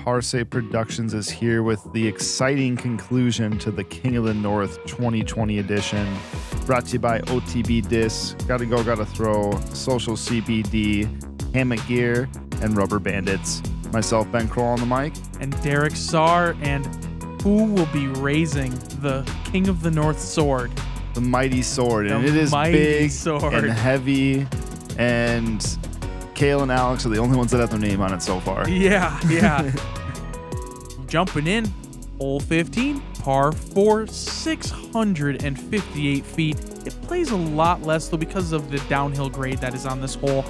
Parse Productions is here with the exciting conclusion to the King of the North 2020 edition. Brought to you by OTB Discs, Gotta Go, Gotta Throw, Social CBD, Hammock Gear, and Rubber Bandits. Myself, Ben Kroll on the mic. And Derek Sahr, and who will be raising the King of the North sword? The mighty sword. And it is big and heavy, and Cale and Alex are the only ones that have their name on it so far. Yeah. Jumping in, hole 15, par 4, 658 feet. It plays a lot less, though, because of the downhill grade that is on this hole.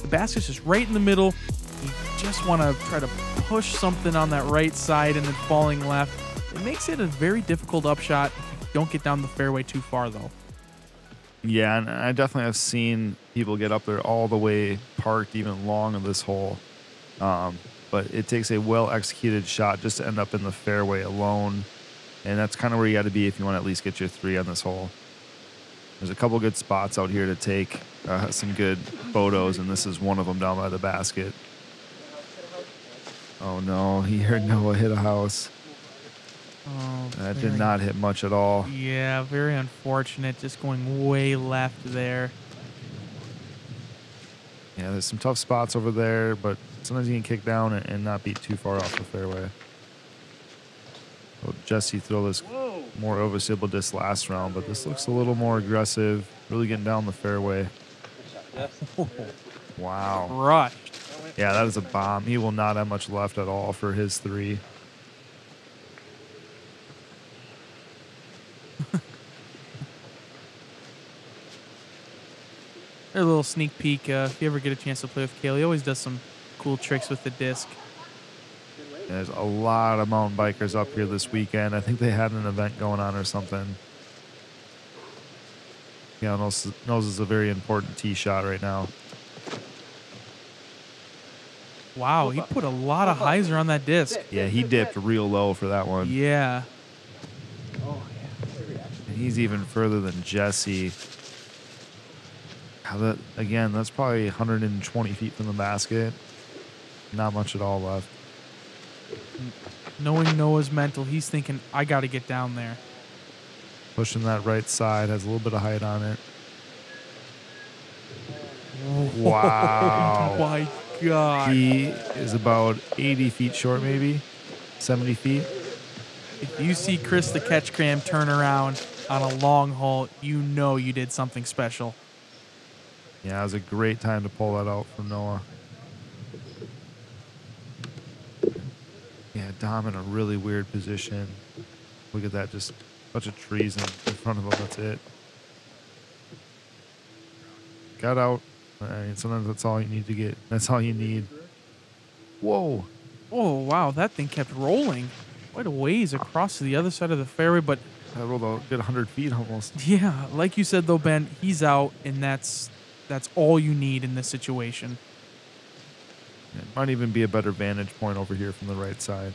The basket's just right in the middle. You just want to try to push something on that right side and then falling left. It makes it a very difficult upshot if you don't get down the fairway too far, though. Yeah, and I definitely have seen people get up there all the way parked even long of this hole. But it takes a well-executed shot just to end up in the fairway alone. And that's kind of where you got to be if you want to at least get your 3 on this hole. There's a couple good spots out here to take some good photos, and this is one of them down by the basket. Oh, no, he heard Noah hit a house. Oh, that did not hit much at all. Yeah, very unfortunate. Just going way left there. Yeah, there's some tough spots over there, but sometimes you can kick down and not be too far off the fairway. Well, Jesse threw this more overseeable disc last round, but this looks a little more aggressive, really getting down the fairway. Wow. Crushed. Yeah, that is a bomb. He will not have much left at all for his 3. A little sneak peek. If you ever get a chance to play with Cale, he always does some cool tricks with the disc. There's a lot of mountain bikers up here this weekend. I think they had an event going on or something. Yeah, knows it's a very important tee shot right now. Wow, he put a lot of hyzer on that disc. Yeah, he dipped real low for that one. Yeah. And he's even further than Jesse. Again, that's probably 120 feet from the basket. Not much at all left. Knowing Noah's mental, he's thinking, I got to get down there. Pushing that right side, has a little bit of height on it. Wow. Oh my God. He is about 80 feet short, maybe 70 feet. If you see Chris the catch cram turn around on a long hole, you know you did something special. Yeah, it was a great time to pull that out from Noah. Yeah, Dom in a really weird position. Look at that, just a bunch of trees in front of him. That's it. Got out. I mean, sometimes that's all you need to get. That's all you need. Whoa. Oh, wow, that thing kept rolling quite a ways across to the other side of the fairway, but... I rolled a good 100 feet almost. Yeah, like you said, though, Ben, he's out, and that's all you need in this situation. It might even be a better vantage point over here from the right side.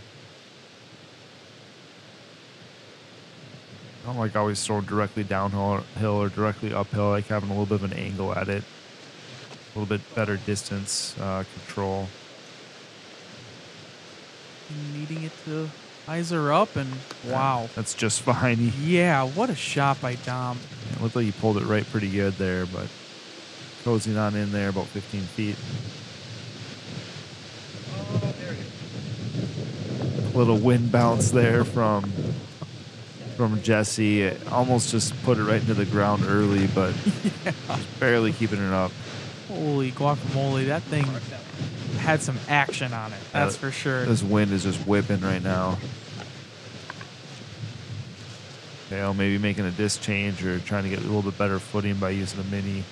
I don't like always throwing directly downhill or directly uphill. I like having a little bit of an angle at it. A little bit better distance control. Needing it to hyzer up, and wow. That's just fine. Yeah, what a shot by Dom. It looked like he pulled it right pretty good there, but cozying on in there about 15 feet. A little wind bounce there from Jesse. It almost just put it right into the ground early, but just barely keeping it up. Holy guacamole, that thing had some action on it, that's for sure. This wind is just whipping right now. Cale maybe making a disc change or trying to get a little bit better footing by using a mini.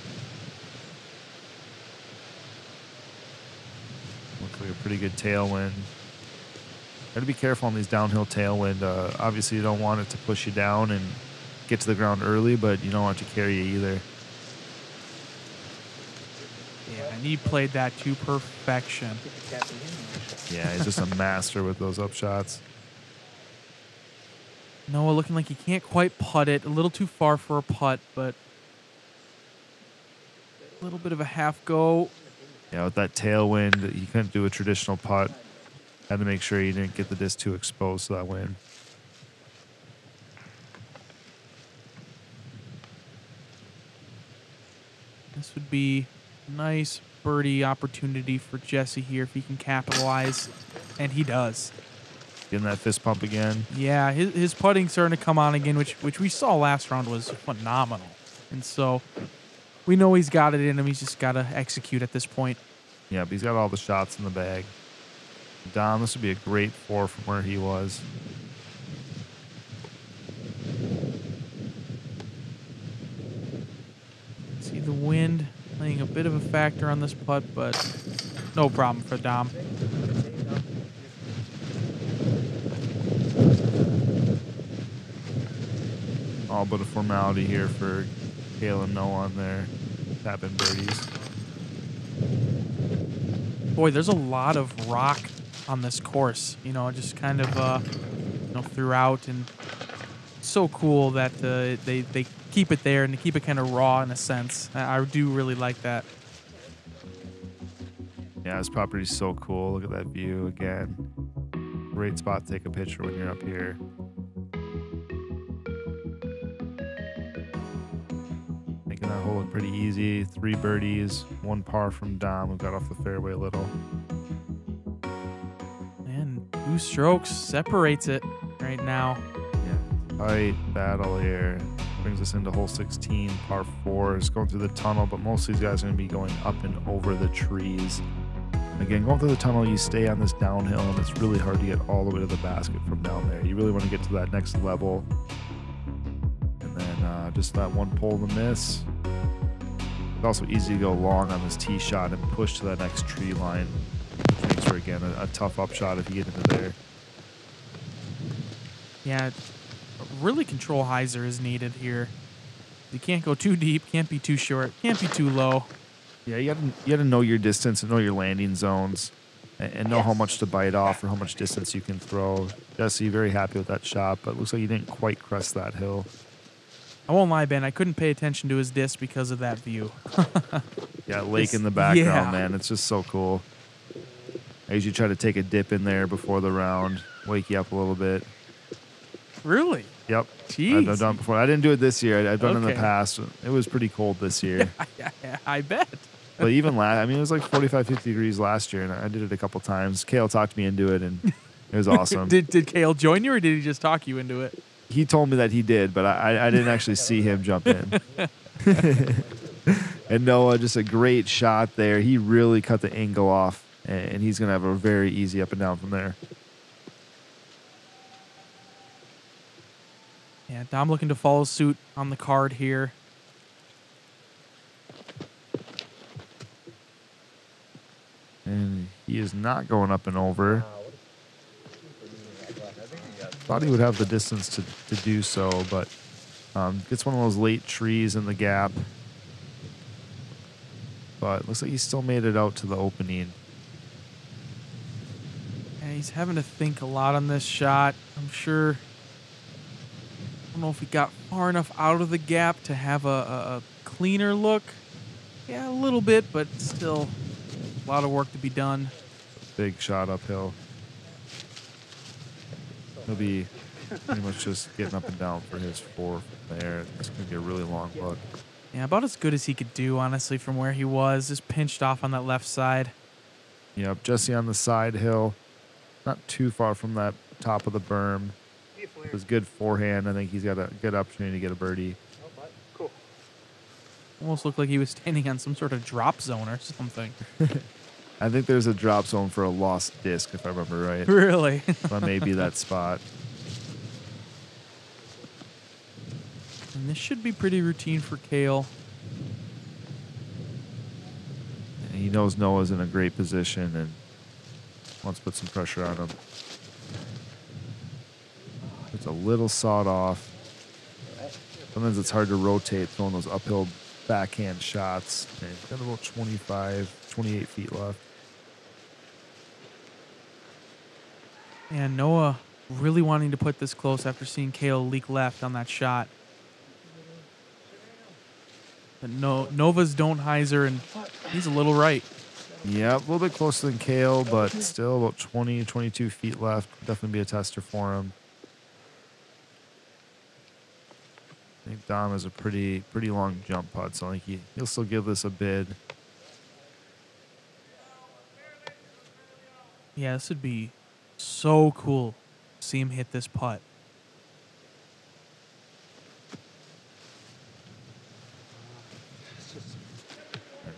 Looks like a pretty good tailwind. Got to be careful on these downhill tailwind. Obviously, you don't want it to push you down and get to the ground early, but you don't want it to carry you either. Yeah, and he played that to perfection. Yeah, he's just a master with those up shots. Noah looking like he can't quite putt it. A little too far for a putt, but a little bit of a half go. Yeah, with that tailwind, you couldn't do a traditional putt. Had to make sure he didn't get the disc too exposed to that wind. This would be a nice birdie opportunity for Jesse here if he can capitalize, and he does. Getting that fist pump again. Yeah, his putting starting to come on again, which we saw last round was phenomenal. And so we know he's got it in him. He's just got to execute at this point. Yeah, but he's got all the shots in the bag. Dom, this would be a great 4 from where he was. See the wind playing a bit of a factor on this putt, but no problem for Dom. All but a formality here for Cale and Noah on their tapping birdies. Boy, there's a lot of rock on this course, you know, just kind of, you know, throughout, and so cool that they keep it there and they keep it kind of raw in a sense. I do really like that. Yeah, this property's so cool. Look at that view again. Great spot to take a picture when you're up here. Making that hole look pretty easy. 3 birdies, 1 par from Dom, who got off the fairway a little. And 2 strokes separates it right now. Yeah, tight battle here. Brings us into hole 16, par 4. It's going through the tunnel, but most of these guys are going to be going up and over the trees. Again, going through the tunnel, you stay on this downhill, and it's really hard to get all the way to the basket from down there. You really want to get to that next level. And then just that 1 pull to miss. It's also easy to go long on this tee shot and push to that next tree line, which makes for, again, a tough upshot if you get into there. Yeah, really control hyzer is needed here. You can't go too deep, can't be too short, can't be too low. Yeah, you gotta know your distance and know your landing zones, and know how much to bite off or how much distance you can throw. Jesse, very happy with that shot, but looks like you didn't quite crest that hill. I won't lie, Ben. I couldn't pay attention to his disc because of that view. Yeah, lake in the background, yeah. Man. It's just so cool. I usually try to take a dip in there before the round, wake you up a little bit. Really? Yep. Jeez. I've done it before. I didn't do it this year. I've done it in the Okay. past. It was pretty cold this year. Yeah, I bet. But even last, I mean, it was like 45, 50 degrees last year, and I did it a couple times. Cale talked me into it, and it was awesome. Did Cale join you, or did he just talk you into it? He told me that he did, but I didn't actually see him jump in. And Noah, just a great shot there. He really cut the angle off, and he's going to have a very easy up and down from there. Yeah, Dom looking to follow suit on the card here. And he is not going up and over. Thought he would have the distance to do so, but gets one of those late trees in the gap. But looks like he still made it out to the opening. Yeah, he's having to think a lot on this shot. I'm sure. I don't know if he got far enough out of the gap to have a cleaner look. Yeah, a little bit, but still a lot of work to be done. Big shot uphill. He'll be pretty much just getting up and down for his 4 from there. It's going to be a really long look. Yeah, about as good as he could do, honestly, from where he was. Just pinched off on that left side. Yep, Jesse on the side hill. Not too far from that top of the berm. With his good forehand, I think he's got a good opportunity to get a birdie. Cool. Almost looked like he was standing on some sort of drop zone or something. I think there's a drop zone for a lost disc, if I remember right. Really? That may be that spot. And this should be pretty routine for Cale. And he knows Noah's in a great position and wants to put some pressure on him. It's a little sawed off. Sometimes it's hard to rotate throwing those uphill backhand shots. And got about 25, 28 feet left. And Noah really wanting to put this close after seeing Cale leak left on that shot. But Nova's don't hyzer, and he's a little right. Yeah, a little bit closer than Cale, but still about 20, 22 feet left. Definitely be a tester for him. I think Dom has a pretty long jump putt, so I think he'll still give this a bid. Yeah, this would be so cool to see him hit this putt.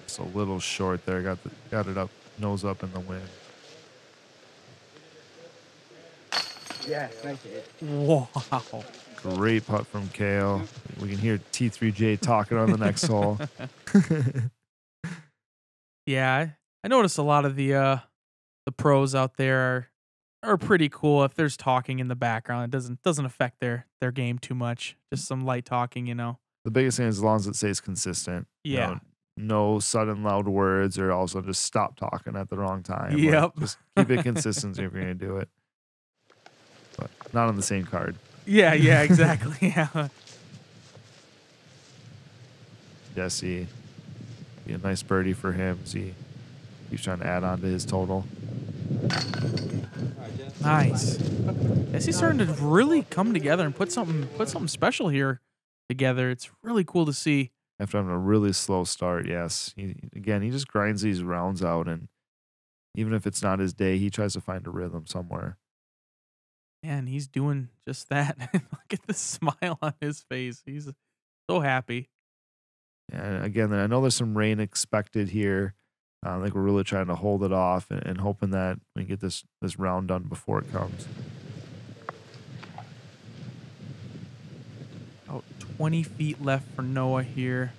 It's a little short there. Got it up, nose up in the wind. Yeah, nice hit. Wow. Great putt from Cale. We can hear T3J talking on the next hole. Yeah, I noticed a lot of the pros out there are pretty cool. If there's talking in the background, it doesn't affect their game too much. Just some light talking, you know. The biggest thing is as long as it stays consistent. Yeah. You know, no sudden loud words or also just stop talking at the wrong time. Yep. Like, just keep it consistent if you're going to do it. But not on the same card. Yeah, exactly. Yeah. Jesse, be a nice birdie for him as he keeps trying to add on to his total. Nice. Jesse's starting to really come together and put something special here together. It's really cool to see. After having a really slow start, yes. He just grinds these rounds out, and even if it's not his day, he tries to find a rhythm somewhere. Man, he's doing just that. Look at the smile on his face. He's so happy. And again, I know there's some rain expected here. I think we're really trying to hold it off and hoping that we get this round done before it comes. About 20 feet left for Noah here.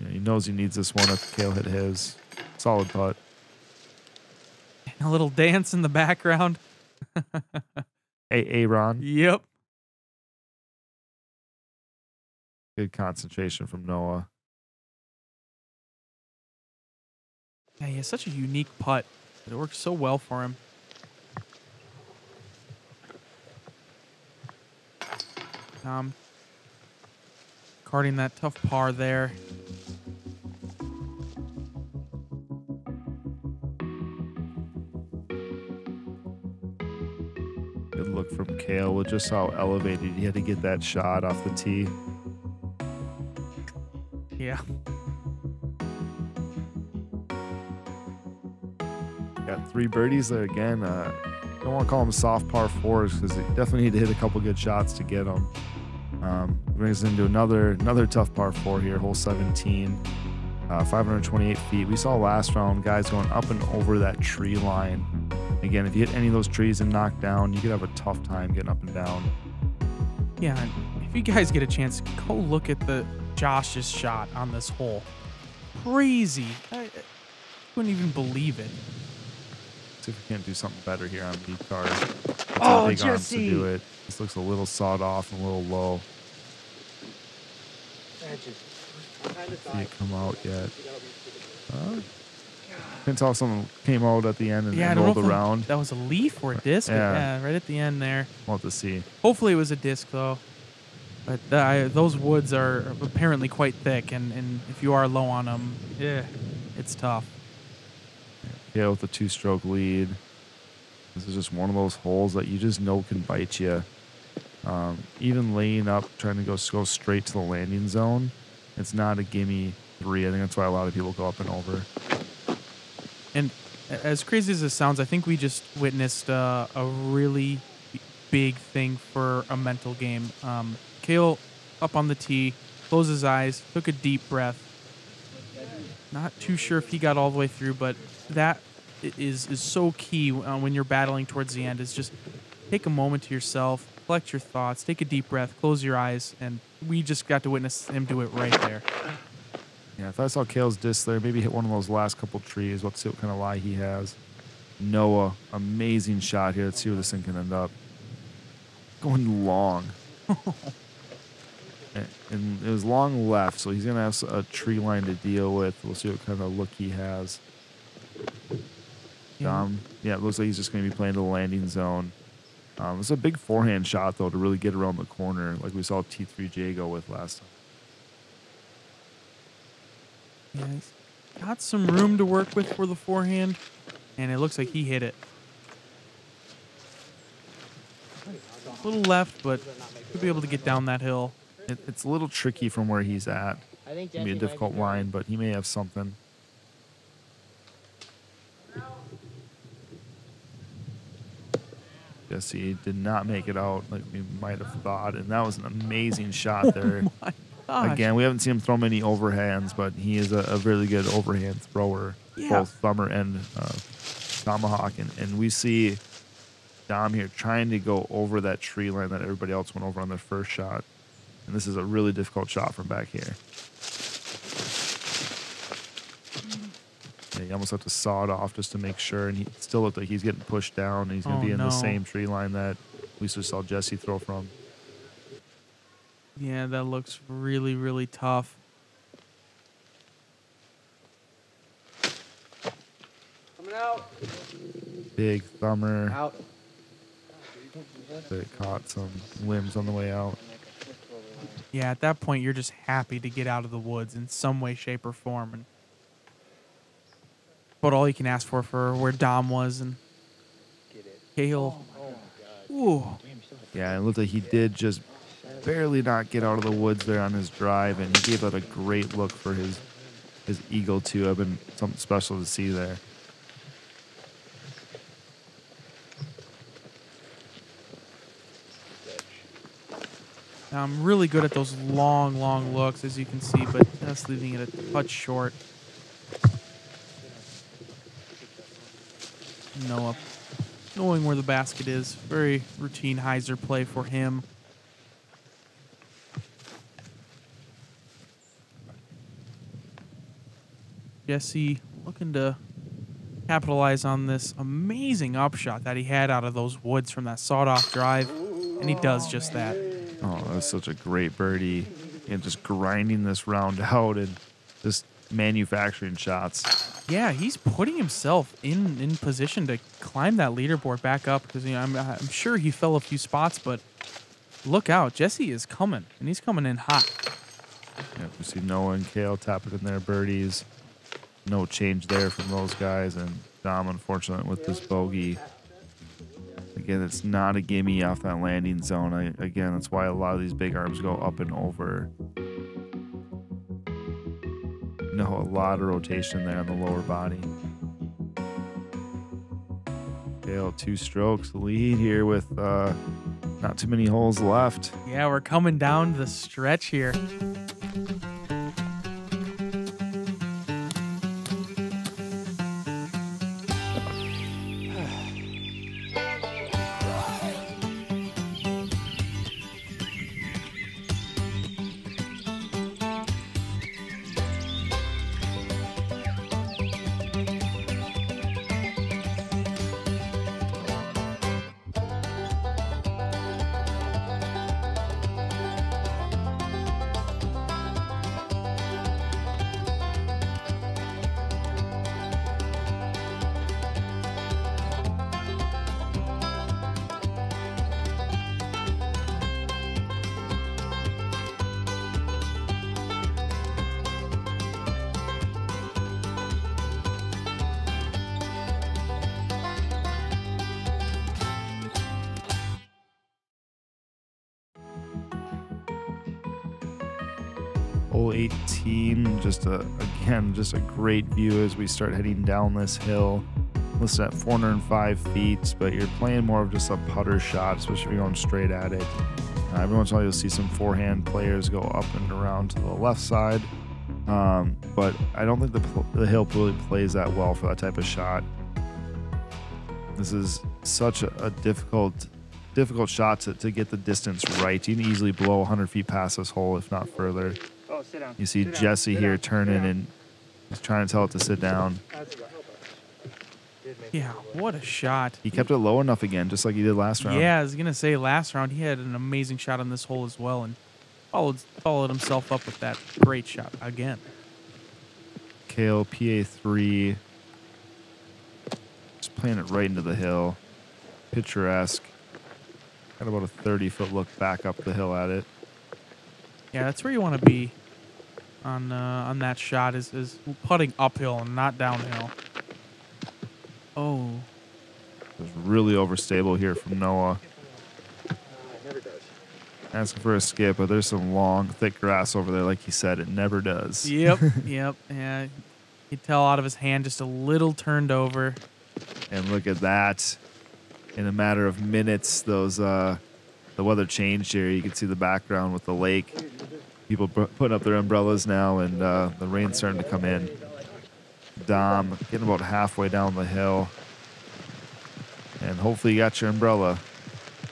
Yeah, he knows he needs this one if Cale hit his. Solid putt. And a little dance in the background. Aaron. Yep. Good concentration from Noah. Yeah, he has such a unique putt. It works so well for him. Carding that tough par there. Good look from Cale with just how elevated he had to get that shot off the tee. Yeah. Got 3 birdies there again. Don't want to call them soft par 4s because they definitely need to hit a couple good shots to get them. Brings us into another tough par 4 here, hole 17, 528 feet. We saw last round guys going up and over that tree line. Again, if you hit any of those trees and knock down, you could have a tough time getting up and down. Yeah, and if you guys get a chance, go look at the Josh's shot on this hole. Crazy. I couldn't even believe it. See if we can't do something better here on the card. Oh, big arms to Jesse. do it. This looks a little sawed off and a little low. See it come out yet. Can't tell if something came out at the end and, Yeah, I and don't know rolled if around. that was a leaf or a disc. But Yeah. yeah, right at the end there. We'll have to see. Hopefully it was a disc though. But those woods are apparently quite thick, and if you are low on them, yeah, it's tough. Cale with a 2-stroke lead. This is just one of those holes that you just know can bite you. Even laying up, trying to go straight to the landing zone, it's not a gimme 3. I think that's why a lot of people go up and over. And as crazy as this sounds, I think we just witnessed a really big thing for a mental game. Cale up on the tee, closed his eyes, took a deep breath. Not too sure if he got all the way through, but that is so key when you're battling towards the end, is just take a moment to yourself, collect your thoughts, take a deep breath, close your eyes, and we just got to witness him do it right there. Yeah, if I saw Cale's disc there, maybe hit one of those last couple trees. Let's see what kind of lie he has. Noah, amazing shot here. Let's see where this thing can end up. Going long. And it was long left, so he's going to have a tree line to deal with. We'll see what kind of look he has. Yeah, it looks like he's just going to be playing to the landing zone. It's a big forehand shot, though, to really get around the corner, like we saw T3J go with last time. Yeah, he's got some room to work with for the forehand, and it looks like he hit it. A little left, but could be able to get down that hill. It's a little tricky from where he's at. I think It'll be a difficult line, but he may have something. Jesse did not make it out like we might have thought, and that was an amazing shot there. Oh my gosh. Again, we haven't seen him throw many overhands, but he is a really good overhand thrower, Yeah. both thumber and tomahawk. And we see Dom here trying to go over that tree line that everybody else went over on their first shot. And this is a really difficult shot from back here. Yeah, you almost have to saw it off just to make sure. And he still looked like he's getting pushed down. And he's going to be in the same tree line that we just saw Jesse throw from. Yeah, that looks really, really tough. Coming out. Big thumber Out. that caught some limbs on the way out. Yeah, at that point, you're just happy to get out of the woods in some way, shape, or form. And but all you can ask for where Dom was and Cale. Ooh. Yeah, it looked like he did just barely not get out of the woods there on his drive, and he gave that a great look for his eagle too. I've been something special to see there. I'm really good at those long, long looks, as you can see, but just leaving it a touch short. Noah, knowing where the basket is, very routine hyzer play for him. Jesse looking to capitalize on this amazing upshot that he had out of those woods from that sawed-off drive, and he does just that. Oh, that was such a great birdie. And just grinding this round out and just manufacturing shots. Yeah, he's putting himself in position to climb that leaderboard back up because I'm sure he fell a few spots, but look out. Jesse is coming, and he's coming in hot. Yeah, we see Noah and Cale tap it in their birdies. No change there from those guys. And Dom, unfortunate with this bogey. Again, it's not a gimme off that landing zone. Again, that's why a lot of these big arms go up and over. No, a lot of rotation there on the lower body. Cale, 2 strokes lead here with not too many holes left. Yeah, we're coming down the stretch here. Hole 18, just a great view as we start heading down this hill. Listed at 405 feet, but you're playing more of just a putter shot, especially if you're going straight at it. Every once in a while you'll see some forehand players go up and around to the left side, but I don't think the hill really plays that well for that type of shot. This is such a difficult shot to get the distance right. You can easily blow 100 feet past this hole, if not further. Oh, sit down. You see Sit down. Jesse Sit here down. turning Sit down. and he's trying to tell it to sit down. Yeah, what a shot. He kept it low enough again, just like he did last round. Yeah, I was going to say last round he had an amazing shot on this hole as well and followed himself up with that great shot again. Cale, PA3. Just playing it right into the hill. Picturesque. Got about a 30-foot look back up the hill at it. Yeah, that's where you want to be. on that shot is putting uphill and not downhill. Oh, It was really overstable here from Noah. Asking for a skip, but there's some long, thick grass over there. Like he said, it never does. yep, yep. Yeah, you could tell out of his hand just a little turned over. And look at that. In a matter of minutes, those the weather changed here. You can see the background with the lake. People putting up their umbrellas now, and the rain's starting to come in. Dom getting about halfway down the hill. And hopefully you got your umbrella.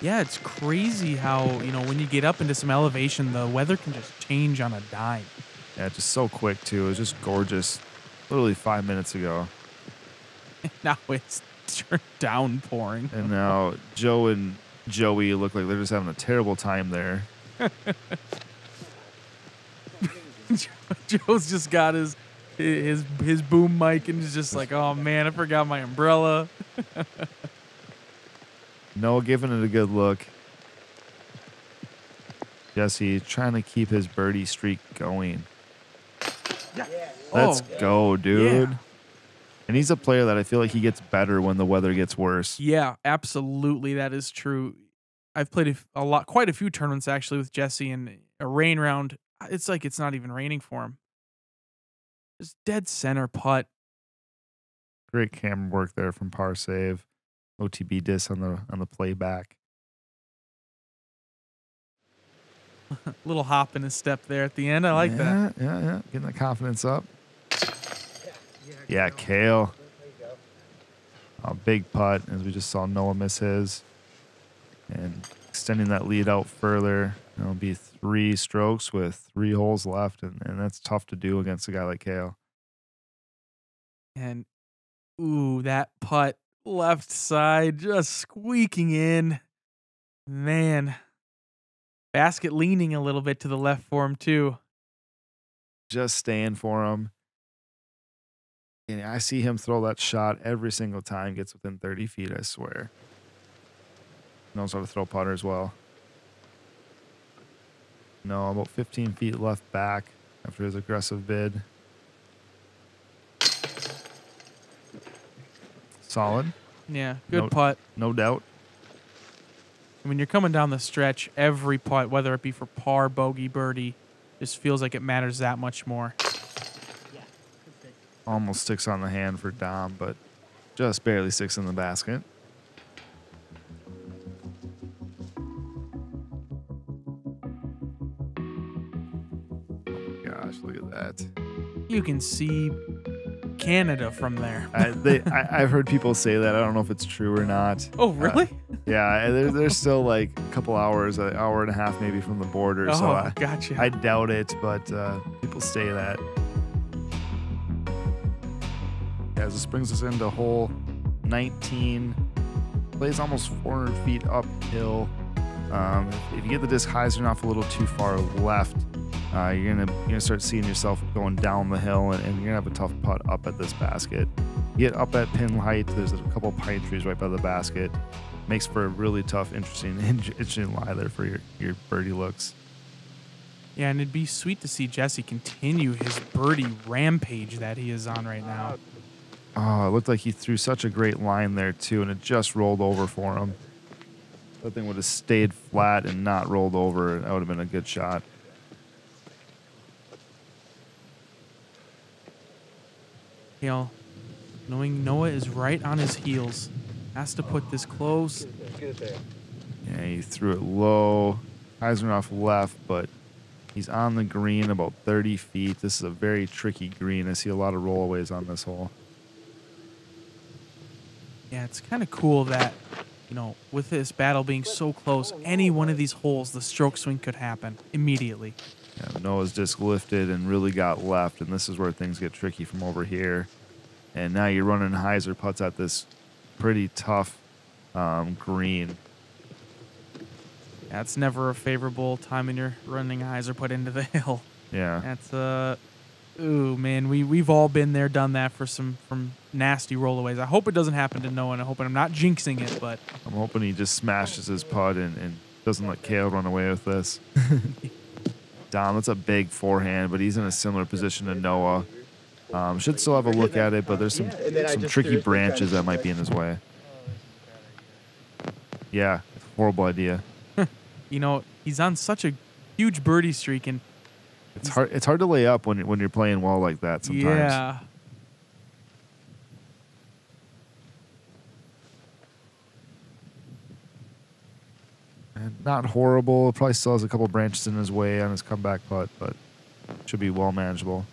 Yeah, it's crazy how, when you get up into some elevation, the weather can just change on a dime. Yeah, just so quick, too. It was just gorgeous. Literally 5 minutes ago. Now it's turned downpouring. And now Joe and Joey look like they're just having a terrible time there. Joe's just got his boom mic and is just like, oh man, I forgot my umbrella. Noah giving it a good look. Jesse trying to keep his birdie streak going. Let's go, dude. Yeah. And he's a player that I feel like he gets better when the weather gets worse. Yeah, absolutely. That is true. I've played quite a few tournaments actually with Jesse, and a rain round, it's like it's not even raining for him. Just dead center putt. Great camera work there from par save. OTB disc on the playback. Little hop in his step there at the end. I like that. Yeah. Getting the confidence up. Yeah, Cale. A big putt, as we just saw Noah miss his. And extending that lead out further. It'll be 3 strokes with 3 holes left, and that's tough to do against a guy like Cale. And, ooh, that putt left side just squeaking in. Man. Basket leaning a little bit to the left for him, too. Just staying for him. And I see him throw that shot every single time, gets within 30 feet, I swear. Knows how to throw putter as well. No, about 15 feet left back after his aggressive bid. Solid. Yeah, good putt. No doubt. When you're coming down the stretch, every putt, whether it be for par, bogey, birdie, just feels like it matters that much more. Almost sticks on the hand for Dom, but just barely sticks in the basket. Oh gosh, look at that. You can see Canada from there. I've heard people say that. I don't know if it's true or not. Oh, really? Yeah, they're still like a couple hours, an hour and a half maybe from the border. Oh, so gotcha. I doubt it, but people say that. Yeah, this brings us into hole 19. Plays almost 400 feet uphill. If you get the disc hyzering off a little too far left, you're gonna start seeing yourself going down the hill, and you're gonna have a tough putt up at this basket. You get up at pin height. There's a couple pine trees right by the basket. Makes for a really tough, interesting lie there for your birdie looks. Yeah, and it'd be sweet to see Jesse continue his birdie rampage that he is on right now. Oh, it looked like he threw such a great line there, too, and it just rolled over for him. That thing would have stayed flat and not rolled over. That would have been a good shot. Cale, knowing Noah is right on his heels, has to put this close. Yeah, he threw it low. Hyzering off left, but he's on the green about 30 feet. This is a very tricky green. I see a lot of rollaways on this hole. Yeah, it's kind of cool that, with this battle being so close, any one of these holes, the stroke swing could happen immediately. Yeah, Noah's disc lifted and really got left, and this is where things get tricky from over here. And now you're running hyzer putts at this pretty tough green. That's never a favorable time when you're running a hyzer putt into the hill. Yeah. That's ooh man, we've all been there, done that from nasty rollaways. I hope it doesn't happen to Noah, and I hope I'm not jinxing it, but I'm hoping he just smashes his putt and doesn't let Cale run away with this. Dom, that's a big forehand, but he's in a similar position to Noah. Should still have a look at it, but there's some tricky branches that might be in his way. Yeah, horrible idea. You know, he's on such a huge birdie streak, and it's hard to lay up when you're playing well like that sometimes. Yeah. And not horrible. Probably still has a couple branches in his way on his comeback putt, but should be well manageable.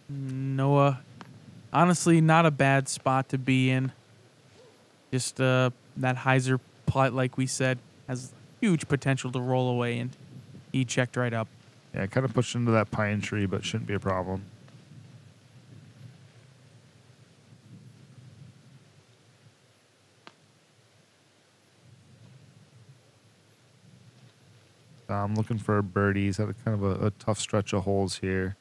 Noah, honestly, not a bad spot to be in. Just that hyzer putt, like we said, has huge potential to roll away, and he checked right up. Yeah, kind of pushed into that pine tree, but shouldn't be a problem. I'm looking for a birdie. He's had a kind of a tough stretch of holes here.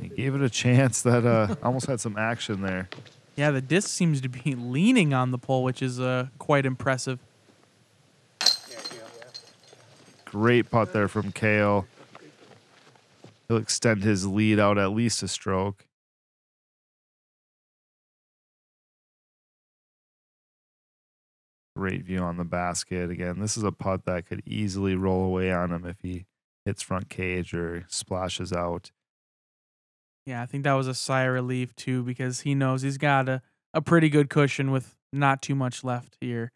He gave it a chance that almost had some action there. Yeah, the disc seems to be leaning on the pole, which is quite impressive. Great putt there from Cale. He'll extend his lead out at least a stroke. Great view on the basket. Again, this is a putt that could easily roll away on him if he hits front cage or splashes out. Yeah, I think that was a sigh of relief, too, because he knows he's got a pretty good cushion with not too much left here.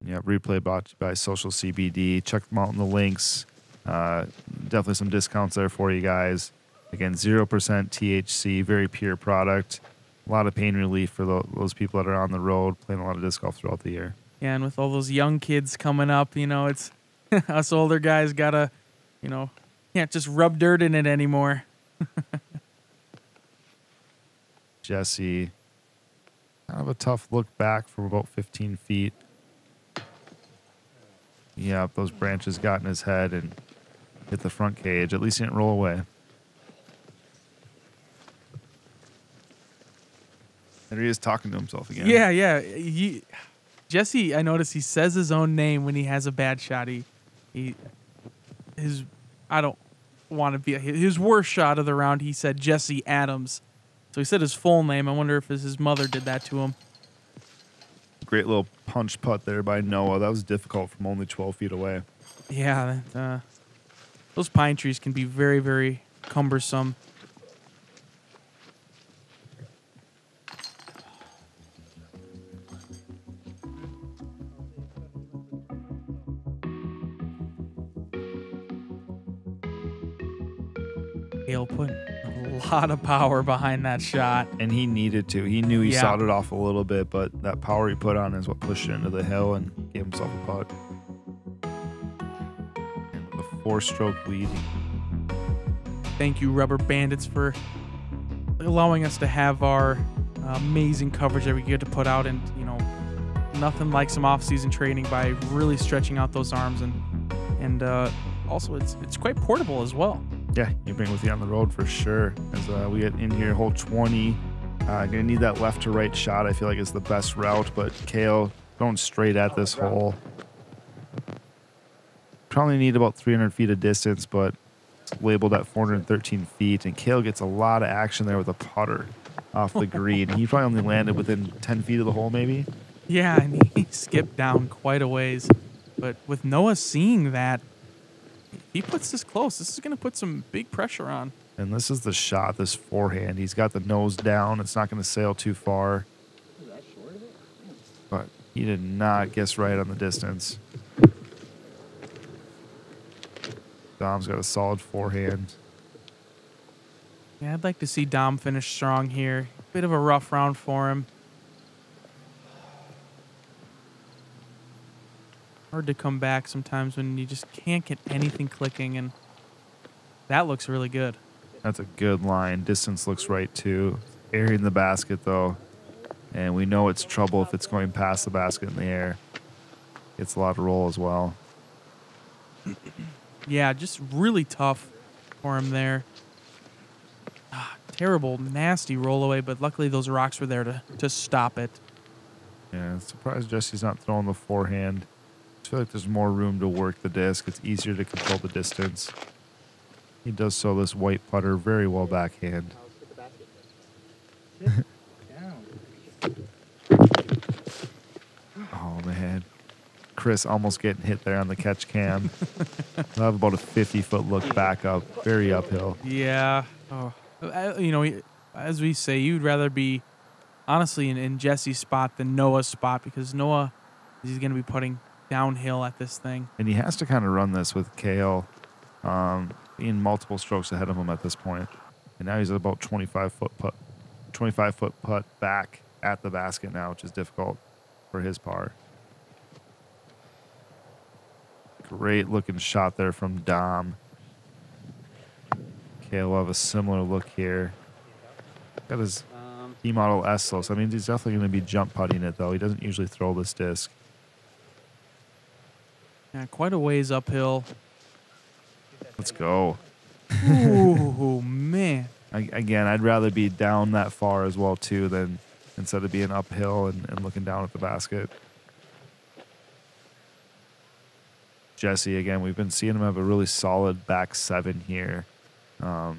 Yeah, replay brought to you by Social CBD. Check them out in the links. Definitely some discounts there for you guys. Again, 0% THC, very pure product. A lot of pain relief for those people that are on the road playing a lot of disc golf throughout the year. Yeah, and with all those young kids coming up, you know, it's us older guys gotta, you know, can't just rub dirt in it anymore. Jesse, kind of a tough look back from about 15 feet. Yeah, those branches got in his head and hit the front cage. At least he didn't roll away. There he is talking to himself again. Yeah. Jesse, I notice he says his own name when he has a bad shot. I don't want to be his worst shot of the round. He said Jesse Adams, so he said his full name. I wonder if his mother did that to him. Great little punch putt there by Noah. That was difficult from only 12 feet away. Yeah, those pine trees can be very, very cumbersome. Cale put a lot of power behind that shot. And he needed to. He knew he sawed it off a little bit, but that power he put on is what pushed it into the hill and gave himself a putt. And with a 4-stroke lead. Thank you, Rubber Bandits, for allowing us to have our amazing coverage that we get to put out. And, you know, nothing like some off-season training by really stretching out those arms. And also, it's quite portable as well. Yeah, you bring it with you on the road for sure. As we get in here, hole 20. Gonna need that left to right shot. I feel like it's the best route, but Cale going straight at this hole. Probably need about 300 feet of distance, but it's labeled at 413 feet. And Cale gets a lot of action there with a putter off the green. He probably only landed within 10 feet of the hole, maybe. Yeah, and he skipped down quite a ways. But with Noah seeing that, if he puts this close, this is going to put some big pressure on. And this is the shot, this forehand. He's got the nose down. It's not going to sail too far. But he did not guess right on the distance. Dom's got a solid forehand. Yeah, I'd like to see Dom finish strong here. Bit of a rough round for him. Hard to come back sometimes when you just can't get anything clicking, and that looks really good. That's a good line. Distance looks right too. Airing the basket though, and we know it's trouble if it's going past the basket in the air. It's a lot of roll as well. Yeah, just really tough for him there. terrible, nasty roll away, but luckily those rocks were there to stop it. Yeah, I'm surprised Jesse's not throwing the forehand. I feel like there's more room to work the disc. It's easier to control the distance. He does so this white putter very well backhand. Oh, man. Chris almost getting hit there on the catch cam. We'll have about a 50-foot look back up, very uphill. Yeah. Oh, you know, as we say, you'd rather be, honestly, in Jesse's spot than Noah's spot, because Noah is going to be putting downhill at this thing. And he has to kind of run this with Cale being multiple strokes ahead of him at this point. And now he's at about 25-foot putt back at the basket now, which is difficult for his par. Great looking shot there from Dom. Cale will have a similar look here. Got his E-Model S though, so I mean he's definitely going to be jump putting it though. He doesn't usually throw this disc. Yeah, quite a ways uphill. Let's go. Ooh, man. Again, I'd rather be down that far as well too than instead of being uphill and looking down at the basket. Jesse, again, we've been seeing him have a really solid back seven here. And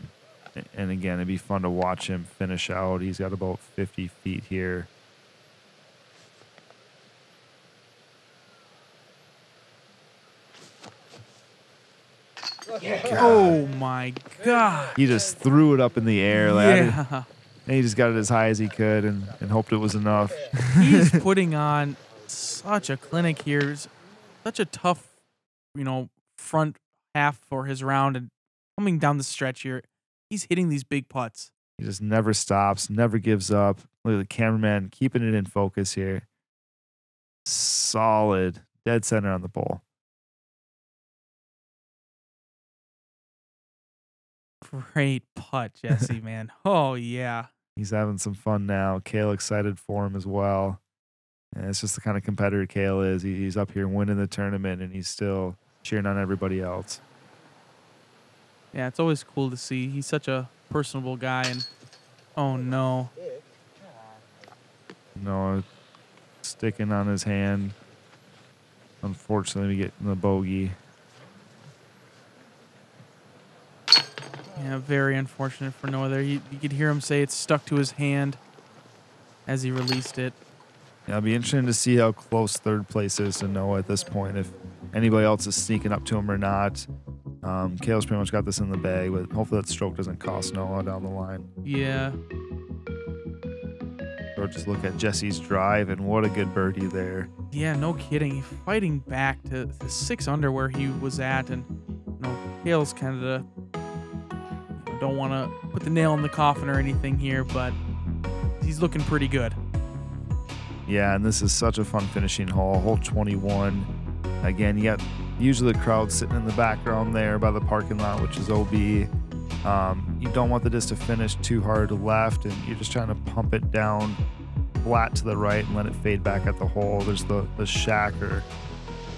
again, it'd be fun to watch him finish out. He's got about 50 feet here. Oh, my God. He just threw it up in the air. Like, Yeah. And he just got it as high as he could and hoped it was enough. He's putting on such a clinic here. Such a tough, you know, front half for his round, and coming down the stretch here, he's hitting these big putts. He just never stops, never gives up. Look at the cameraman keeping it in focus here. Solid, dead center on the bowl. Great putt, Jesse, man. Oh, yeah. He's having some fun now. Cale excited for him as well. And it's just the kind of competitor Cale is. He's up here winning the tournament, and he's still cheering on everybody else. Yeah, it's always cool to see. He's such a personable guy, and oh, no. Noah sticking on his hand. Unfortunately, we get in the bogey. Yeah, very unfortunate for Noah there. You could hear him say it's stuck to his hand as he released it. Yeah, it'll be interesting to see how close third place is to Noah at this point, if anybody else is sneaking up to him or not. Cale's pretty much got this in the bag, but hopefully that stroke doesn't cost Noah down the line. Yeah. Or just look at Jesse's drive, and what a good birdie there. Yeah, no kidding. He's fighting back to the 6 under where he was at, and you know, Cale's kind of don't want to put the nail in the coffin or anything here, but he's looking pretty good. Yeah, and this is such a fun finishing hole. Hole 21. Again, you got usually the crowd sitting in the background there by the parking lot, which is OB. You don't want the disc to finish too hard left, and you're just trying to pump it down flat to the right and let it fade back at the hole. There's the shack or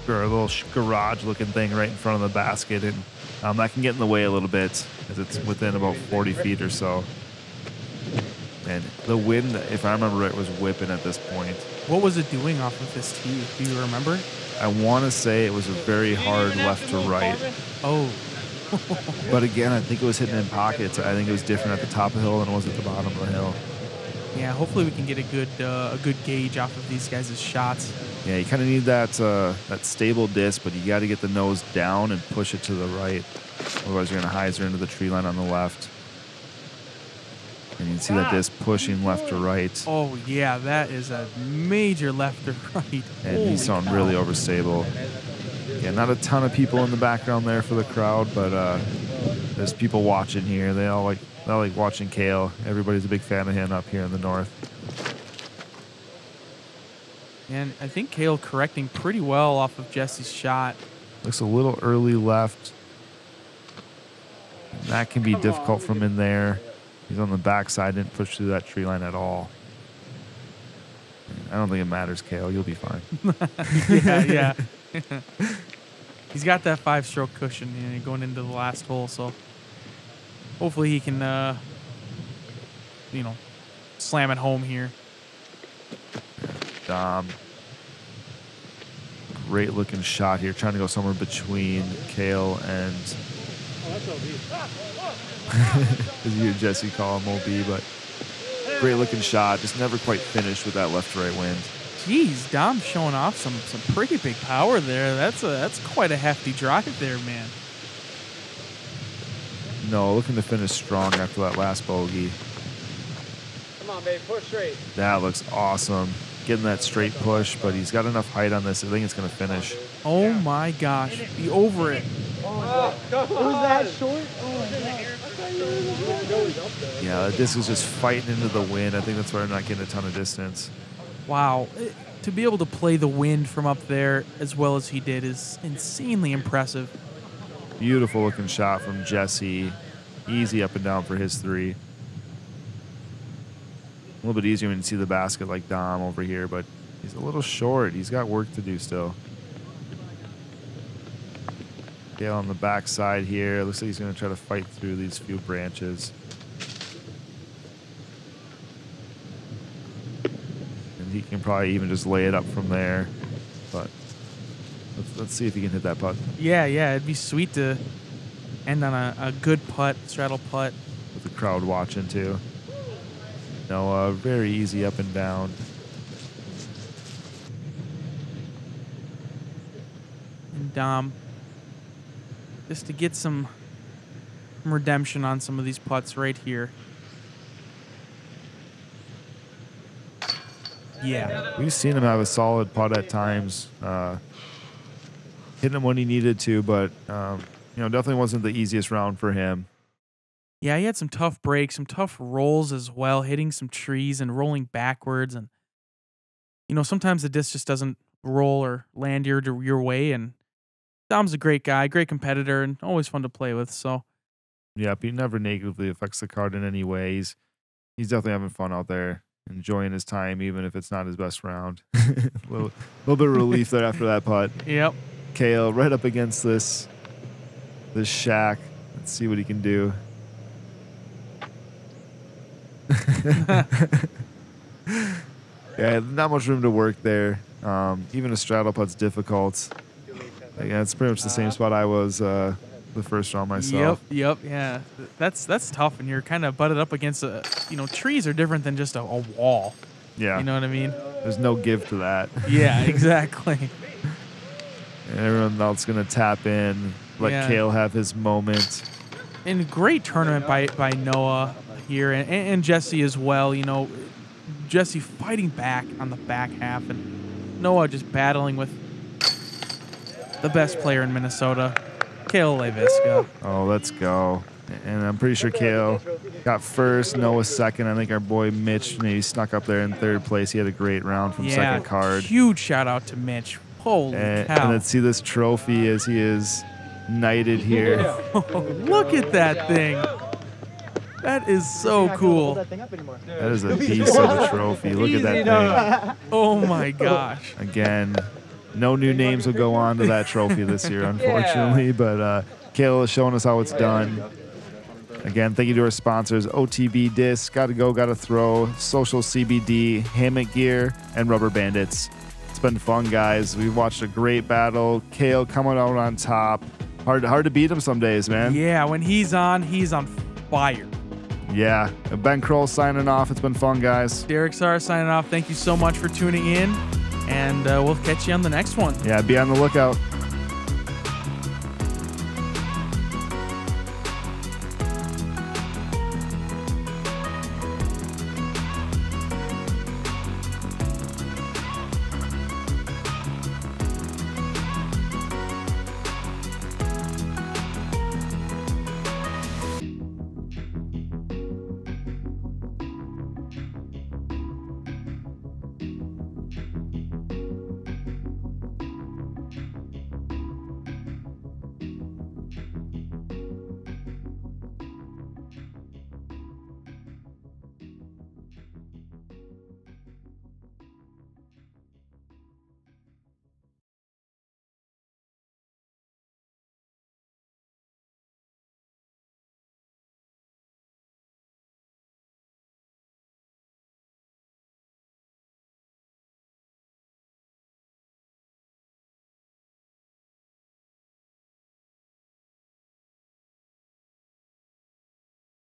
a little garage looking thing right in front of the basket, and that can get in the way a little bit as it's within about 40 feet or so. And the wind, if I remember right, was whipping at this point. What was it doing off of this tee? Do you remember? I want to say it was a very hard left to right. Oh. But again, I think it was hitting in pockets. I think it was different at the top of the hill than it was at the bottom of the hill. Yeah, hopefully we can get a good gauge off of these guys' shots. Yeah, you kind of need that stable disc, but you got to get the nose down and push it to the right. Otherwise, you're going to hyzer into the tree line on the left. And you can see that disc pushing left to right. Oh, yeah, that is a major left to right. And he's sounding really overstable. Yeah, not a ton of people in the background there for the crowd, but there's people watching here. They all like watching Cale. Everybody's a big fan of him up here in the north. And I think Cale correcting pretty well off of Jesse's shot. Looks a little early left. That can be difficult from in there. He's on the backside, didn't push through that tree line at all. I don't think it matters, Cale. You'll be fine. Yeah. He's got that 5-stroke cushion going into the last hole, so hopefully he can you know, slam it home here. Dom. Great looking shot here, trying to go somewhere between Cale and as you and Jesse call him OB, but great looking shot, just never quite finished with that left to right wind. Jeez, Dom showing off some pretty big power there. That's quite a hefty drive there, man. No, looking to finish strong after that last bogey. Come on, babe, push straight. That looks awesome. Getting that straight push, but he's got enough height on this. I think it's going to finish. Oh my gosh, be over it. Was that short? Yeah, the disc is just fighting into the wind. I think that's why I'm not getting a ton of distance. Wow, to be able to play the wind from up there as well as he did is insanely impressive. Beautiful looking shot from Jesse. Easy up and down for his 3. A little bit easier when you see the basket like Dom over here, but he's a little short. He's got work to do still. Cale on the backside here. Looks like he's going to try to fight through these few branches. And he can probably even just lay it up from there. But let's see if he can hit that putt. Yeah, it'd be sweet to end on a good putt, straddle putt. With the crowd watching too. No, very easy up and down. And Dom, just to get some redemption on some of these putts right here. Yeah. We've seen him have a solid putt at times. Hitting him when he needed to, but definitely wasn't the easiest round for him. Yeah, he had some tough breaks, some tough rolls as well, hitting some trees and rolling backwards. And, sometimes the disc just doesn't roll or land your way. And Dom's a great guy, great competitor, and always fun to play with. So, yeah, he never negatively affects the card in any way. He's definitely having fun out there, enjoying his time, even if it's not his best round. a little bit of relief there after that putt. Yep. Cale right up against this shack. Let's see what he can do. Yeah, not much room to work there. Even a straddle putt's difficult. Yeah, it's pretty much the same spot I was the first round myself. Yep, yeah. That's tough, and you're kind of butted up against trees are different than just a wall. Yeah. You know what I mean? There's no give to that. Yeah, exactly. And everyone else going to tap in, let Cale have his moment. And a great tournament by Noah here, and Jesse as well. Jesse fighting back on the back half, and Noah just battling with the best player in Minnesota, Cale Leiviska. Oh, let's go. And I'm pretty sure Cale got first, Noah second. I think our boy Mitch maybe snuck up there in third place. He had a great round from second card. Huge shout out to Mitch. Holy cow. And let's see this trophy as he is knighted here. Look at that thing. That is so cool. That is a beast of a trophy. Look at that thing. Oh my gosh. Again, no new names will go on to that trophy this year, unfortunately. But Cale is showing us how it's done. Again, thank you to our sponsors, OTB Disc, Gotta Go, Gotta Throw, Social CBD, Hammock Gear, and Rubber Bandits. It's been fun, guys. We've watched a great battle. Cale coming out on top. Hard to beat him some days, man. Yeah, when he's on fire. Yeah. Ben Kroll signing off. It's been fun, guys. Derek Sahr signing off. Thank you so much for tuning in, and we'll catch you on the next one. Yeah, be on the lookout.